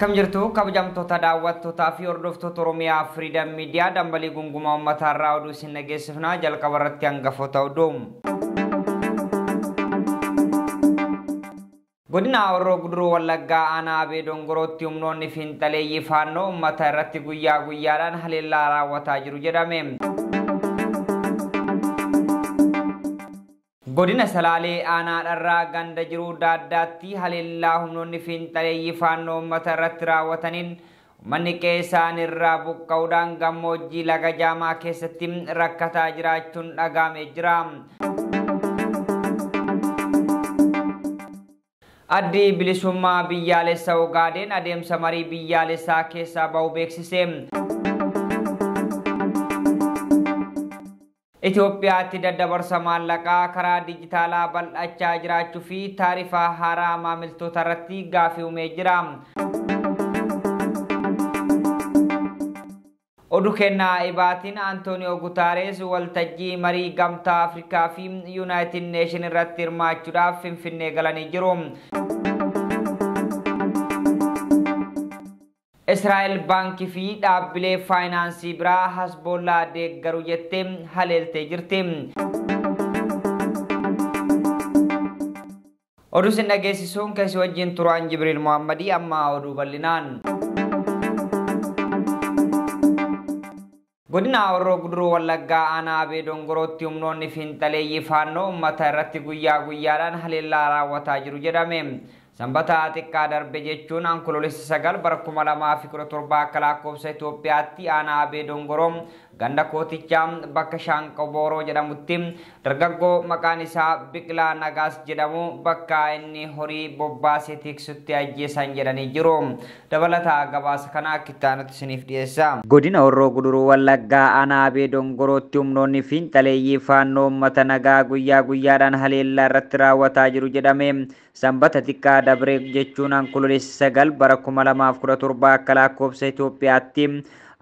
Akkam jirtu kabajamtoota daawwattootaa fi hordoftoota Oromiyaa Freedom Media dambalii gungumaa uummataa irraa oduu isin dhageessifnaa jalqaba irratti hangafoota oduu. Godina Horroo Guduruu Wallaggaa aanaa Abee Dongorootti humnoonni fiinxaleeyyii faannoo uummata irratti guyyaa guyyaadhaan haleellaa raawwataa jiru jedhame. Godina Salaalee aanaa dharraa ganda jiru daaddaatti haleellaa humnoonni fiinxaleeyyii faannoo uummata irratti raawwataniin uummanni qeessaan irraa buqqa'uudhaan gammoojjii laga jaamaa keessatti rakkataa jiraachuun dhaga'amee jira. Addi bilisummaa biyyaalessaa Ogaadeen adeemsa marii biyyaalessaa keessaa ba'uu beeksise. Itoophiyaatti daddabarsa maallaqaa karaa dijitaalaa bal'achaa jiraachuu fi taarifa haaraa maamiltoota irratti gaafii uumee jira. Oduu kennaa ibaatiin Antooniyoo Gutaarees waltajjii marii gamtaa Afrikaa fi Yuunaayitid Neeshin irratti hirmaachuudhaaf Finfinnee galanii jiru. Israa'el baankii fi dhaabbilee faayinaansii biraa Hasbollaa deeggaru jettee haleeltee jirti. Oduu isin dhageessisuun keessi wajjin turaan Jibriil Muhammadii amma oduu bal'inaan. Godina Horroo Guduruu Wallaggaa aanaa Abee Dongorootti humnoonni fiinxaleeyyii faannoo uummata irratti guyyaa guyyaadhaan haleellaa raawwataa jiru jedhame. Sanbata xiqqaa darbe jechuun Onkoloolessa 9 bara 2017 akka lakkoofsa Itoophiyaatti aanaa Abee Dongoroo ganda kootichaa bakka Shaanqoo Booroo jedhamutti dargaggoo maqaan isaa Biqilaa Nagaas jedhamu bakka inni horii bobbaasee tiksutti ajjeesan jedhanii jiru. Dabalataa gabaasa kana kitaanutti isiniif dhiyeessa. Godina Horroo Guduruu Wallaggaa aanaa Abee Dongorootti humnoonni fiinxaleeyyii faannoo uummata nagaa guyyaa guyyaadhaan haleellaa irratti raawwataa jiru jedhame. Sanbata xiqqaa dabre jechuun Onkoloolessa 9 bara 2017 akka lakkoofsa Itoophiyaatti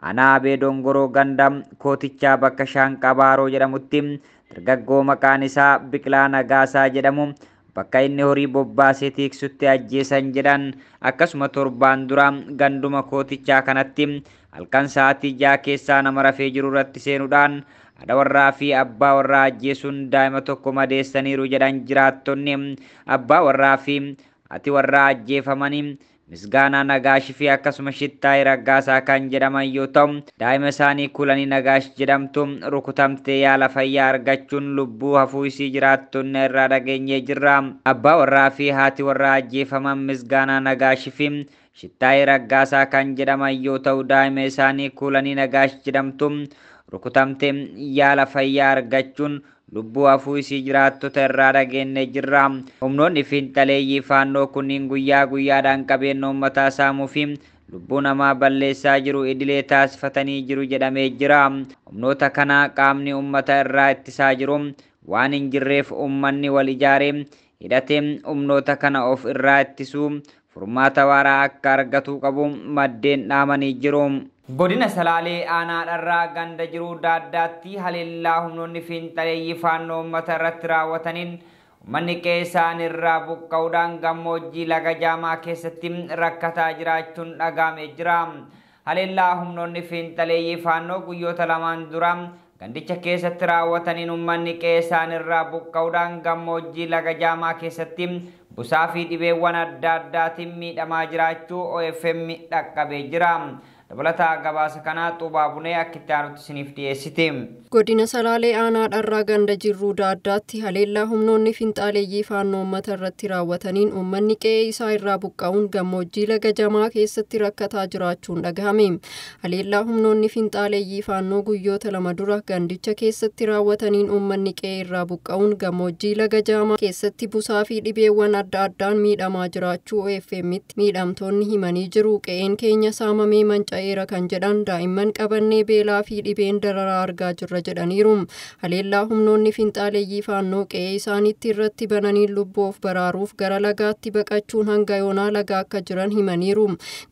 aanaa Abee Dongoroo ganda kootichaa bakka Shaanqaa Booroo jedhamutti dargaggoo maqaan isaa Biqilaa Nagaasaa jedhamu bakka inni horii bobbaasee tiksutti ajjeesan jedhan. Akkasuma torbaan dura ganduma kootichaa kanatti halkan sa'aatii 6 keessaa nama rafee jiru irratti seenuudhaan haadha warraa fi abbaa warraa ajjeesuun daa'ima tokko madeessaniiru jedhan jiraattonni. Abbaa warraa fi haati warraa ajjeefamanii Misgaanaa Nagaashii fi akkasuma Shittaayii Raggaasaa kan jedhaman yoo ta'u, daa'ima isaanii Kulanii Nagaash jedhamtu rukutamtee yaala fayyaa argachuun lubbuu hafuu isii jiraattonni irraa dhageenyee jirra. Abbaa warraa fi haati warraa ajjeefaman Misgaanaa Nagaashii fi Shittaayii Raggaasaa kan jedhaman yoo ta'u, daa'ima isaanii Kulanii Nagaash jedhamtu rukutamtee yaala fayyaa argachuun lubbuu hafuu isii jiraattota irraa dhageenyee jirra. Humnoonni fiinxaleeyyii faannoo kunniin guyyaa guyyaadhaan qabeenya uummataa saamuu fi lubbuu namaa balleessaa jiru idilee taasifatanii jiru jedhamee jira. Humnoota kana qaamni uummata irraa ittisaa jiru waan hin jirreef uummanni wal ijaaree hidhatee humnoota kana of irraa ittisuu furmaata waaraa akka argatu qabu maddeen dhaamanii jiru. Godina Salaalee aanaa dharraa ganda jiru daaddaatti haleellaa humnoonni fiinxaleeyyii faannoo uummata irratti raawwataniin uummanni qeessaan irraa buqqa'uudhaan gammoojjii laga jaamaa keessatti rakkataa jiraachuun dhaga'amee jira. Haleellaa humnoonni fiinxaleeyyii faannoo guyyoota lamaan dura gandicha keessatti raawwataniin uummanni qeessaan irraa buqqa'uudhaan gammoojjii laga jaamaa keessatti busaa fi dhibeewwan adda addaatiin miidhamaa jiraachuu OFM dhaqqabee jira. Dabalataa gabaasa kana xubaabunee akkitti aanutti isiniif dhiyeessite. Godina Salaalee aanaa dharraa ganda jirruu daaddaatti haleellaa humnoonni fiinxaleeyyii faannoo uummata irratti raawwataniin uummanni qe'ee isaa irraa buqqa'uun gammoojjii laga jaamaa keessatti rakkataa jiraachuun dhagahame. Haleellaa humnoonni fiinxaleeyyii faannoo guyyoota lama dura gandicha keessatti raawwataniin uummanni qe'ee irraa buqqa'uun gammoojjii laga jaamaa keessatti busaa fi dhibeewwan adda addaan miidhamaa jiraachuu OFM'tti miidhamtoonni himanii jiru. Qe'een keenya saamamee manca'ee ta'eera kan jedhan daa'imman qabannee beelaa fi dhibeen dararaa argaa jirra jedhaniiru. Haleellaa humnoonni finxaaleeyyii faannoo qe'ee isaaniitti irratti bananiin lubbuu of baraaruuf gara lagaatti baqachuun hanga yoonaa laga akka jiran himaniiru.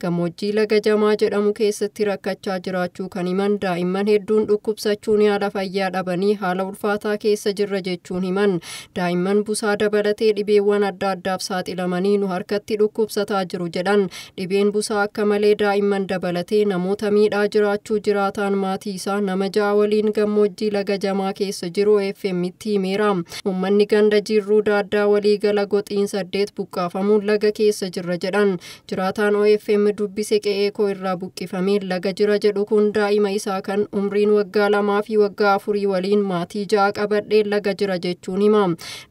Gammoojjii laga jamaa jedhamu keessatti rakkachaa jiraachuu kan himan daa'imman hedduun dhukkubsachuun yaala fayyaa dhabanii haala ulfaataa keessa jirra jechuun himan. Daa'imman busaa dabalatee dhibeewwan adda addaaf saaxilamanii nu harkatti dhukkubsataa jiru jedhan. Dhibeen busaa akka malee daa'imman dabalatee namoota miidhaa jiraachuu jiraataan maatii isaa nama 6 waliin gammoojjii laga jamaa keessa jiru OFM'tti himeera. Uummanni ganda Jirruu Daaddaa waliigala goxiin 8 buqqaafamuun laga keessa jirra jedhan. Jiraataan OFM dubbise qe'ee koo irraa buqqifamee laga jira jedhu kun daa'ima isaa kan umriin waggaa 2 fi waggaa 4 waliin maatii 6 qabadhee laga jira jechuun hima.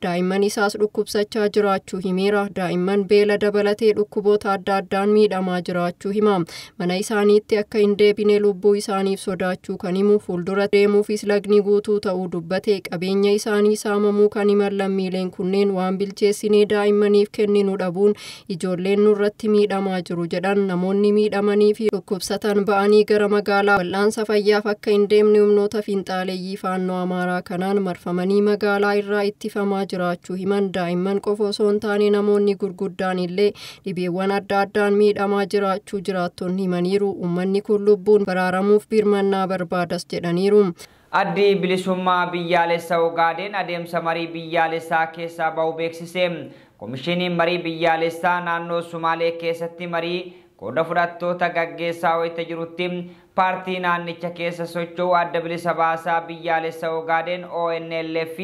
Daa'imman isaas dhukkubsachaa jiraachuu himeera. Daa'imman beela dabalatee dhukkuboota adda addaan miidhamaa jiraachuu hima. Mana isaaniitti akka hin deebine lubbuu isaaniif sodaachuu kan himu fuuldura deemuufis lagni guutuu ta'uu dubbate. Qabeenya isaanii saamamuu kan himan lammiileen kunneen waan bilcheessinee daa'immaniif kenninu dhabuun ijoolleen nurratti miidhamaa jiru jedhan. Namoonni miidhamanii fi dhukkubsatan ba'anii gara magaalaa wal'aansa fayyaaf akka hin deemne humnoota finxaaleeyyii faannoo Amaaraa kanaan marfamanii magaalaa irraa ittifamaa jiraachuu himan. Daa'imman qofa osoo hin taane namoonni gurguddaan illee dhibeewwan adda addaan miidhamaa jiraachuu jiraattonni himaniiru. Uummanni kun lubbuun baraaramuuf birmannaa barbaadas jedhaniiru. Addi bilisummaa biyyaalessaa Ogaadeen adeemsa marii biyyaalessaa keessaa bahu beeksise. Komishiiniin marii biyyaalessaa naannoo Sumaalee keessatti marii qooda fudhattoota gaggeessaa wayita jirutti paartii naannicha keessa socho'u adda bilisa baasaa biyyaalessaa Ogaadeen ONLF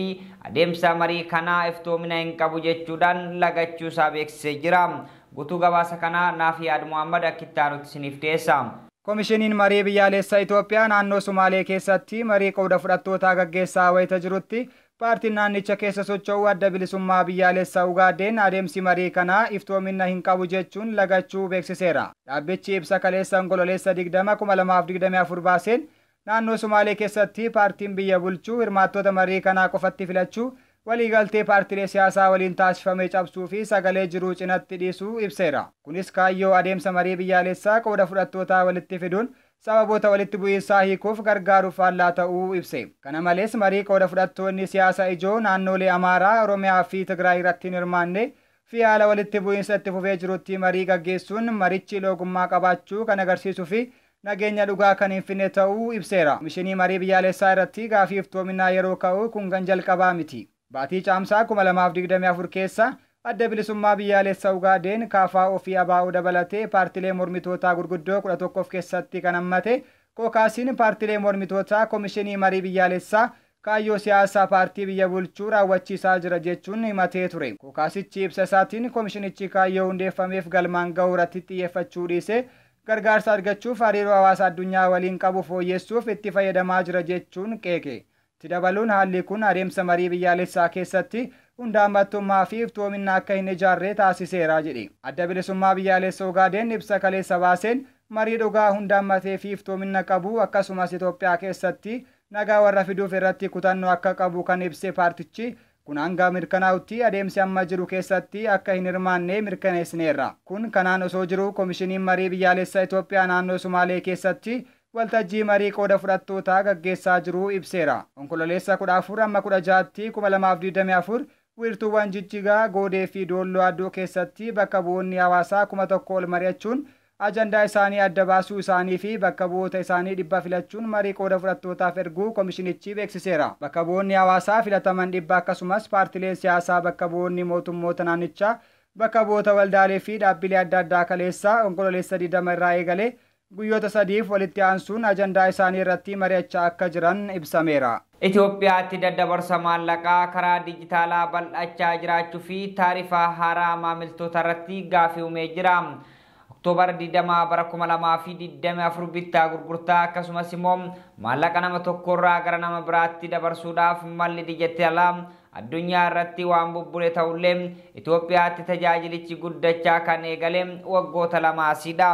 adeemsa marii kanaa iftoomina hin qabu jechuudhaan lagachuusaa beeksisee jira. Guutuu gabaasa kanaa Naafi Yaad Muhammad Akkitaanutti isiniif dhiyeessa. Komishiniin marii biyyaalessaa Itoophiyaa naannoo Sumaalee keessatti marii qooda fudhattootaa gaggeessaa wayita jirutti paartiin naannicha keessa socho'u adda bilisummaa biyyaalessaa Ogaadeen adeemsi marii kanaa iftoomina hin qabu jechuun lagachuu beeksiseera. Dhaabbichi ibsa kaleessa onkololeessa 20/2024 baaseen naannoo Sumaalee keessatti paartiin biyya bulchuu hirmaattota marii kanaa qofatti filachuu waliigaltee paartilee siyaasaa waliin taasifamee cabsuu fi sagalee jiruu cinatti dhiisuu ibseera. Kunis kaayyoo adeemsa marii biyyaalessaa qooda fudhattootaa walitti fiduun sababoota walitti bu'iinsaa hiikuuf gargaaruuf faallaa ta'uu ibse. Kana malees marii qooda fudhattoonni siyaasa ijoo naannolee Amaaraa, Oromiyaa fi Tigraay irratti hin hirmaanne fi haala walitti bu'iinsa itti fufee jirutti marii gaggeessuun marichi loogummaa qabaachuu kan agarsiisuu fi nageenya dhugaa kan hin finne ta'uu ibseera. Komishinii marii biyyaalessaa irratti gaafii iftoominaa yeroo ka'u kun kan jalqabaa miti. Baatii caamsaa 2024 keessa adda bilisummaa biyyaalessaa Ogaadeen kaafaa ofii abaa'uu dabalatee paartilee mormitootaa gurguddoo 11 keessatti kan hammate kookaasiin paartilee mormitootaa komishinii marii biyyaalessaa kaayyoo siyaasaa paartii biyya bulchuu raawwachiisaa jira jechuun himatee ture. Kookaasichi ibsa isaatiin komishinichi kaayyoo hundeeffameef galmaan ga'uu irratti xiyyeeffachuu dhiisee gargaarsa argachuuf hariiroo hawaasa addunyaa waliin qabu fooyyessuuf itti fayyadamaa jira jechuun qeeqe. Itti dabaluun haalli kun adeemsa marii biyyaalessaa keessatti hundaammattummaa fi iftoomina akka hin ijaarre taasiseera jedhe. Adda bilisummaa biyyaalessaa Ogaadeen ibsa kaleessa baaseen marii dhugaa hundaammatee fi iftoomina qabu akkasumas Itoophiyaa keessatti nagaa warra fiduuf irratti kutannoo akka qabu kan ibse paartichi kun hanga mirkanaa'utti adeemsi amma jiru keessatti akka hin hirmaanne mirkaneessineerra. Kun kanaan osoo jiru komishiniin marii biyyaalessaa Itoophiyaa naannoo Sumaalee keessatti waltajjii marii qooda fudhattootaa gaggeessaa jiru ibseera. Onkololeessa 14/16/2024 wiirtuuwwan Jijjigaa, Goodee fi Doolloo Addoo keessatti bakka bu'oonni hawaasaa 1000 ol mari'achuun ajandaa isaanii adda baasuu isaanii fi bakka bu'oota isaanii 100 filachuun marii qooda fudhattootaaf erguu komishinichi beeksiseera. Bakka bu'oonni hawaasaa filataman 100 akkasumas paartileen siyaasaa bakka bu'oonni mootummoota naannichaa bakka bu'oota waldaalee fi dhaabbilee adda addaa kaleessa onkololeessa 20 irraa eegalee guyyoota 3f walitti aansuun ajandaa isaanii irratti mari'achaa akka jiran ibsameera. Itoophiyaatti daddabarsa maallaqaa karaa dijitaalaa bal'achaa jiraachuu fi taarifa haaraa maamiltoota irratti gaafii uumee jira. Oktoobar 20/2024 bittaa gurgurtaa akkasumas immoo maallaqa nama tokkorraa gara nama biraatti dabarsuudhaaf malli dijitaalaa addunyaa irratti waan bubbule ta'ullee Itoophiyaatti tajaajilichi guddachaa kan eegale waggoota 2 asiidha.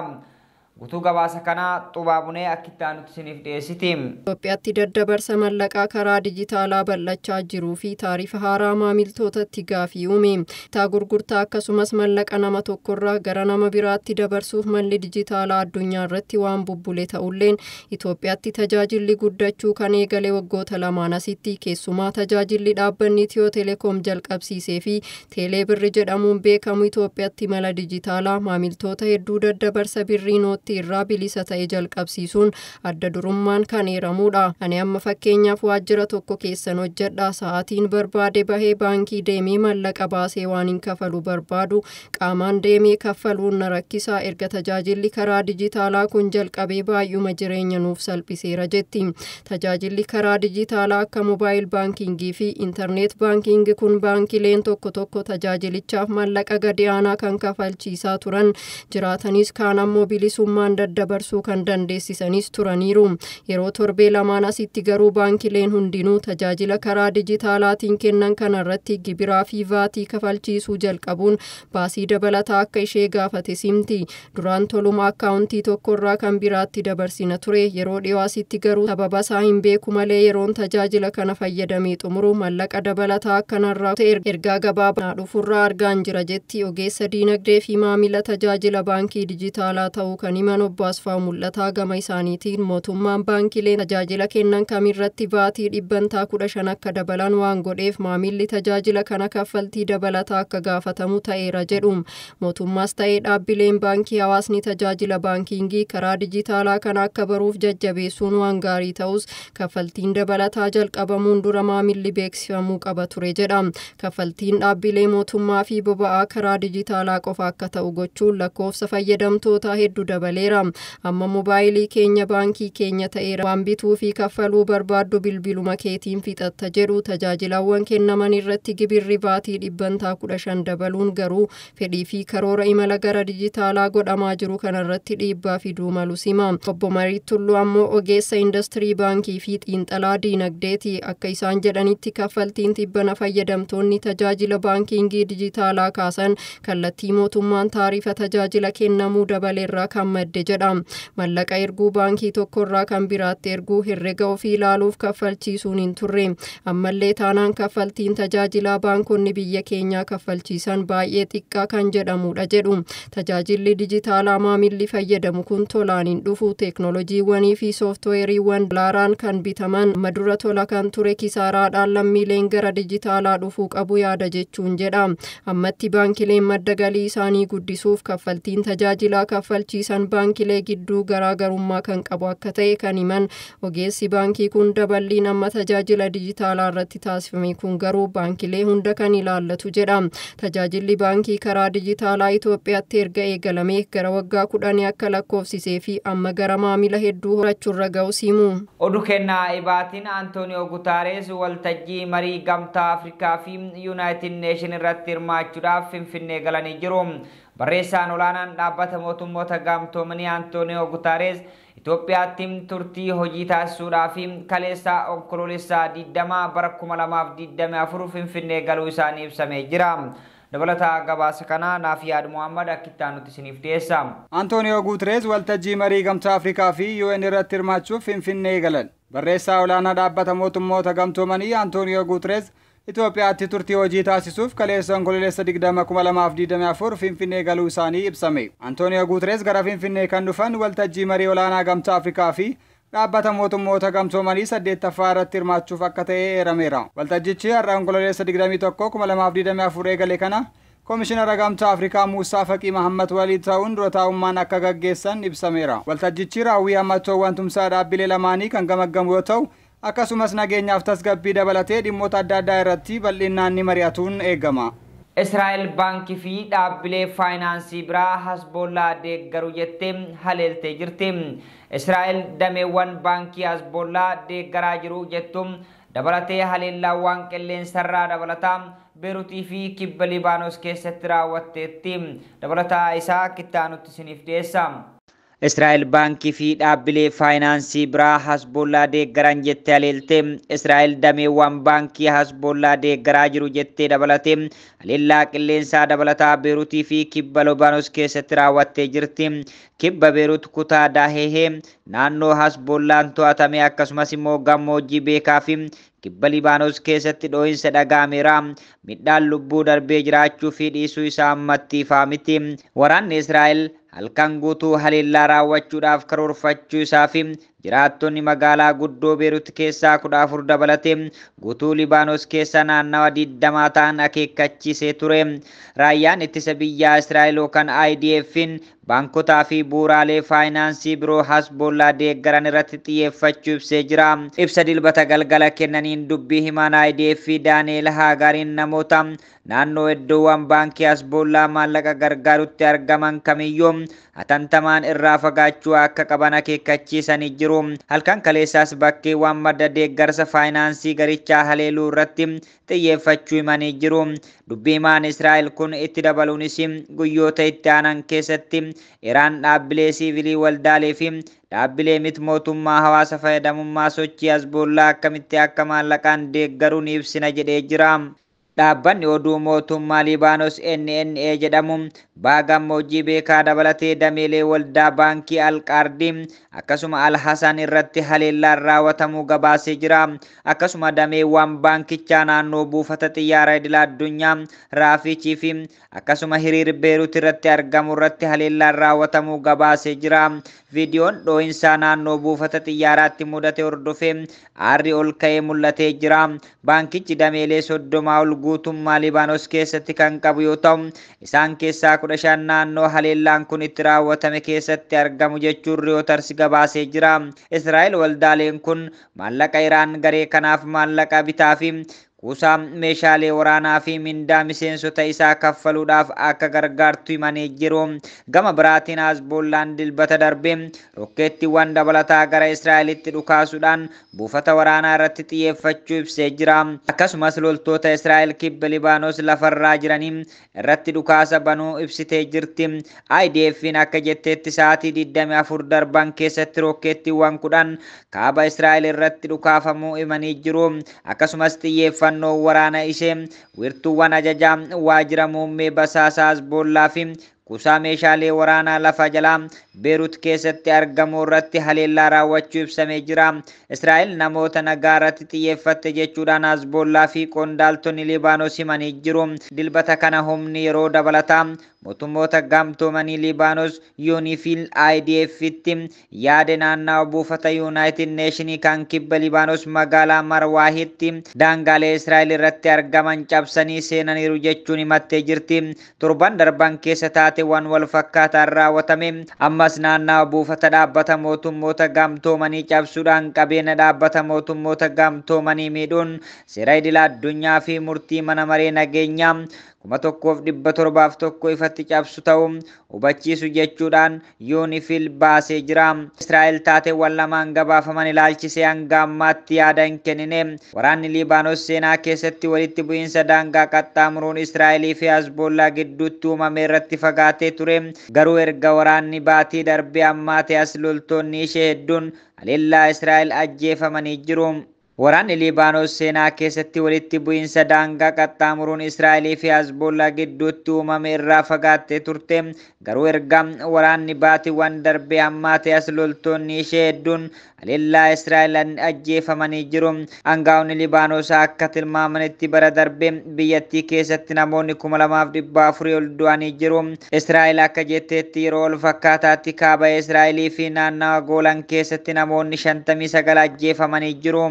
Guutuu gabaasa kana xubaabunee akkittaa nuti isiniif dhiyeessiti. Itoophiyaatti daddabarsa mallaqaa karaa dijitaalaa bal'achaa jiruu fi taarifa haaraa maamiltootatti gaafii uume. Bittaa gurgurtaa akkasumas mallaqa nama tokkorraa gara nama biraatti dabarsuuf malli dijitaalaa addunyaa irratti waan bubbule ta'ulleen Itoophiyaatti tajaajilli guddachuu kan eegale waggoota lamaan asitti keessumaa tajaajilli dhaabbanni Itiyoo Telekoom jalqabsiisee fi Teelee Birri jedhamuun beekamu Itoophiyaatti mala dijitaalaa maamiltoota hedduu daddabarsa birrii nootti irraa bilisa ta'e jalqabsiisuun adda durummaan kan eeramuudha. Ani amma fakkeenyaaf waajjira tokko keessan hojjedha sa'aatiin barbaade bahee baankii deemee mallaqa baasee waan hin kafalu barbaadu qaamaan deemee kaffaluun na rakkisaa erga tajaajilli karaa dijitaalaa kun jalqabee baay'uma jireenya nuuf salphiseera jetti. Tajaajilli karaa dijitaalaa akka mobaayil baankingii fi intarneet baankingii kun baankileen tokko tokko tajaajilichaaf mallaqa gadi aanaa kan kafalchiisaa turan jiraatanis kaan ammoo bilisummaan daddabarsuu kan dandeessisanis turaniiru. Yeroo torbee lamaan asitti garuu baankileen hundinuu tajaajila karaa dijitaalaatiin kennan kanarratti gibiraa fi vaatii kafalchiisuu jalqabuun baasii dabalataa akka ishee gaafate simti. Duraan toluma akkaawuntii tokkorraa kan biraatti dabarsina ture. Yeroo dhiyoo asitti garuu sababa isaa hin beeku malee yeroon tajaajila kana fayyadamee xumuru mallaqa dabalataa akkanarraa ergaa gabaabaa dhufurraa argaan jira jetti ogeessa diinagdee fi maamila tajaajila baankii dijitaalaa ta'uu kan himan obbo Asfaa Mul'ataa gama isaaniitiin mootummaan baankileen tajaajila kennan kamirratti vaatii 15% akka dabalan waan godheef maamilli tajaajila kana kaffaltii dabalataa akka gaafatamu ta'eera jedhu. Mootummaas ta'ee dhaabbileen baankii hawaasni tajaajila baankingii karaa dijitaalaa kana akka baruuf jajjabeessuun waan gaarii ta'us kaffaltiin dabalataa jalqabamuun dura maamilli beeksifamuu qaba ture jedha. Kaffaltiin dhaabbilee mootummaa fi boba'aa karaa dijitaalaa qofa akka ta'u gochuun lakkoofsa fayyadamtoota hedduu dabaleera. Amma mobaayilii keenya baankii keenya ta'eera waan bituu fi kaffaluu barbaaddu bilbiluma keetiin fixatta jedhu tajaajilawwan kennaman irratti gibirri vaatii 15% dabaluun garuu fedhii fi karoora imala gara dijitaalaa godhamaa jiru kanarratti dhiibbaa fiduu malu sima. Obbo Marii Tulluu ammoo ogeessa industirii baankii fi xiinxalaa diinagdeeti akka isaan jedhanitti kaffaltiin tibbana fayyadamtoonni tajaajila baankingii dijitaalaa kaasan kallattii mootummaan taarifa tajaajila kennamuu dabaleerraa kan madde jedha. Mallaqa erguu baankii tokkorraa kan biraatti erguu herrega ofii ilaaluuf kaffalchiisuun hin turre. Ammallee taanaan kaffaltiin tajaajilaa baankonni biyya keenyaa kaffalchiisan baay'ee xiqqaa kan jedhamudha jedhu. Tajaajilli dijitaalaa maamilli fayyadamu kun tolaan hin dhufu teeknooloojiiwwanii fi sooftoweeriiwwan doolaaraan kan bitaman madura tola kan ture kisaaraadhaan lammiileen gara dijitaalaa dhufuu qabu yaada jechuun jedha. Ammatti baankileen madda galii isaanii guddisuuf kaffaltiin tajaajilaa kaffalchiisan baankilee gidduu garaagarummaa kan qabu akka ta'e kan himan ogeessi baankii kun daballiin amma tajaajila dijitaalaa irratti taasifame kun garuu baankilee hunda kan ilaallatu jedha. Tajaajilli baankii karaa dijitaalaa Itoophiyaatti erga eegalame gara waggaa 10 akka lakkoofsisee fi amma gara maamila hedduu horachuurra ga'us himu. Oduu kennaa ibaatiin Antooniyoo Gutaarees waltajjii marii gamtaa Afrikaa fi Yuunaayitid Neeshin irratti hirmaachuudhaaf Finfinnee galanii jiru. Barreessaan olaanaan dhaabbata mootummoota gamtoomanii Antooniyoo Gutaarees Itoophiyaatti turtii hojii taasisuudhaaf kaleessa onkoloolessa 20 bara 2024 Finfinnee galuu isaanii ibsamee jira. Dabalataa gabaasa kana naaf yaad Muhammad akkittaan nuti isiniif dhiyeessa. Antooniyoo Guuterees waltajjii marii gamtaa Afrikaa fi UN irratti hirmaachuuf Finfinnee galan. Barreessaa olaanaa dhaabbata mootummoota gamtoomanii Antooniyoo Guuterees Itoophiyaatti turtii hojii taasisuuf kaleessa onkoloolessa 20 Finfinnee galuu isaanii ibsame. Antooniyoo Guuterees gara Finfinnee kan dhufan waltajjii marii olaanaa gamtaa Afrikaa fi dhaabbata mootummoota gamtoomanii 8ffaa irratti hirmaachuuf akka ta'e eerameera. Waltajjichi har'a onkoloolessa 21 eegale kana Komishinara gamtaa Afrikaa Muusaa Faqii Mahammad waliin ta'uun dura taa'ummaan akka gaggeessan ibsameera. Waltajjichi raawwii hammattoowwan tumsaa dhaabbilee lamaanii kan gamaggamu yoo ta'u akkasumas nageenyaaf tasgabbii dabalatee dhimmoota adda addaa irratti bal'inaan ni mari'atuun eegama. Israa'el baankii fi dhaabbilee faayinaansii biraa Hasbollaa deeggaru jettee haleeltee jirti. Israa'el dameewwan baankii Hasbollaa deeggaraa jiru jettuun dabalatee haleellaawwan qilleensarraa dabalataa Beeruutii fi kibba Libaanos keessatti raawwatteetti. Dabalataa isaa kittaa nutti isiniif dhiyeessa. Israa'el baankii fi dhaabbilee faayinaansii biraa Hasbollaa deeggaran jettee haleelte. Israa'el dameewwan baankii Hasbollaa deeggaraa jiru jettee dabalate haleellaa qilleensaa dabalataa Beeruutii fi kibba Libaanos keessatti raawwattee jirti. Kibba Beeruut kutaa Daahehee naannoo Hasbollaan to'atame akkasumas immoo gammoojjii beekaa fi kibba Libaanos keessatti dhoo'insa dhaga'ameera. Midhaan lubbuu darbee jiraachuu fi dhiisuu isaa ammatti ifaa miti. Waraanni Israa'el halkan guutuu haleellaa raawwachuudhaaf karoorfachuu isaa fi jiraattonni magaalaa guddoo Beeruut keessaa 14 dabalate guutuu Libaanos keessa naannawa 20 ta'an akeekkachiisee ture. Raayyaan ittisa biyyaa Israa'el yookaan IDF'n baankotaa fi bu'uuraalee faayinaansii biroo Hasbollaa deeggaran irratti xiyyeeffachuu ibsee jira. Ibsa dilbata galgala kennaniin dubbii himaan IDF Daani'eel Haagaariin namoota naannoo iddoowwan baankii Hasbollaa maallaqa gargaarutti argaman kamiyyuu hatantamaan irraa fagaachuu akka qaban akeekkachiisanii jiru. Halkan kaleessaas bakkeewwan madda deeggarsa faayinaansii garichaa haleeluu irratti xiyyeeffachuu himanii jiru. Dubbii himaan Israa'el kun itti dabaluunis guyyoota itti aanan keessatti Iraan dhaabbilee siivilii waldaalee fi dhaabbilee miti mootummaa hawaasa fayyadamummaa sochii Hasbollaa akkamitti akka maallaqaan deeggaruu ni ibsina jedhee jira. Dhaabbanni oduu mootummaa Libaanos NNA jedhamu gammoojjii beekaa dabalatee dameelee waldaa baankii Alqaardii akkasuma Alhasan irratti haleellaan raawwatamuu gabaasee jira. Akkasuma dameewwan baankichaa naannoo buufata xiyyaara idila addunyaa Raafichii fi akkasuma hiriir Beeruut irratti argamu irratti haleellaan raawwatamuu gabaasee jira. Viidiyoon dhoo'insaa naannoo buufata xiyyaaraatti mudate hordofee aarri ol ka'ee mul'atee jira. Baankichi dameelee 30 ol guutummaa Libaanos keessatti kan qabu yoo ta'u isaan keessaa 15 naannoo haleellaan kun itti raawwatame keessatti argamu jechuun Reuters gabaasee jira. Israa'el waldaaleen kun maallaqa Iraan garee kanaaf maallaqa bitaa fi kuusaa meeshaalee waraanaa fi mindaa miseensota isaa kaffaluudhaaf akka gargaartu himanii jiru. Gama biraatiin Hasbollaan dilbata darbe rokkeettiiwwan dabalataa gara Israa'elitti dhukaasuudhaan buufata waraanaa irratti xiyyeeffachuu ibsee jira. Akkasumas loltoota Israa'el kibba Libaanos lafarraa jiranii irratti dhukaasa banuu ibsitee jirti. IDF'n akka jetteetti sa'aatii 24 darban keessatti rokkeettiiwwan 10 kaaba Israa'el irratti dhukaafamuu himanii jiru. Akkasumas xiyyeeffannoo waraana ishee wiirtuuwwan ajajaa waajjira muummee basaasaa Hasbollaa fi kuusaa meeshaalee waraanaa lafa jalaa Beeruut keessatti argamu irratti haleellaa raawwachuu ibsamee jira. Israa'el namoota nagaa irratti xiyyeeffatte jechuudhaan Hasbollaa fi qondaaltonni Libaanos himanii jiru. Dilbata kana humni yeroo dabalataa mootummoota gamtoomanii Libaanos UNIFIL IDF'tti yaade naannawaa buufata Yuunaayitid Neeshinii kan kibba Libaanos magaalaa Marwaahitti daangaalee Israa'el irratti argaman cabsanii seenaniiru jechuun himattee jirti. Torban darban keessa taateewwan wal fakkaataan raawwatame. Ammas naannawaa buufata dhaabbata mootummoota gamtoomanii cabsuudhaan qabeenya dhaabbata mootummoota gamtoomanii miidhuun seera idila addunyaa fi murtii mana maree nageenyaa 1701 ifatti cabsu ta'uu hubachiisu jechuudhaan UNIFIL baasee jira. Israa'el taateewwan lamaan gabaafaman ilaalchisee hanga ammaatti yaada hin kennine. Waraanni Libaanos seenaa keessatti walitti bu'iinsa daangaa qaxxaamuruun Israa'elii fi Hasbollaa gidduutti uumame irratti fagaatee ture. Garuu erga waraanni baatii darbee ammaatee as loltoonni ishee hedduun haleellaa Israa'el ajjeefamanii jiru. Waraanni Libaanos seenaa keessatti walitti bu'iinsa daangaa qaxxaamuruun Israa'elii fi Hasbollaa gidduutti uumame irraa fagaattee turte. Garuu erga waraanni baatiiwwan darbee ammaatee as loltoonni ishee hedduun haleellaa Israa'el ajjeefamanii jiru. Aangaa'onni Libaanos akka tilmaamanitti bara darbee biyyattii keessatti namoonni 2400 ol du'anii jiru. Israa'el akka jetteetti yeroo wal fakkaataatti kaaba Israa'elii fi naannawa Goolan keessatti namoonni 59 ajjeefamanii jiru.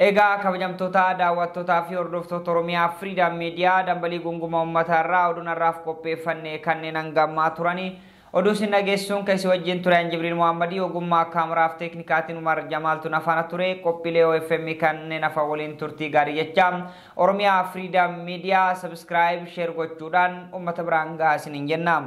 Egaa kabajamtoota daawwattootaa fi hordoftoota Oromiyaa Freedom Media dambalii gunguma uummataa irraa oduun har'aaf qopheeffannee kanneen hangammaa turanii oduu isin dhageessuun keessi wajjin ture Jibriil Muhammadii ogummaa kaameraaf teeknikaatiin Umar Jamaaltu nafaana ture qophiilee OFM kanneen hafa waliin turtii gaarii jecha Oromiyaa Freedom Media subscribe share gochuudhaan uummata biraan gahaa isiniin jenna.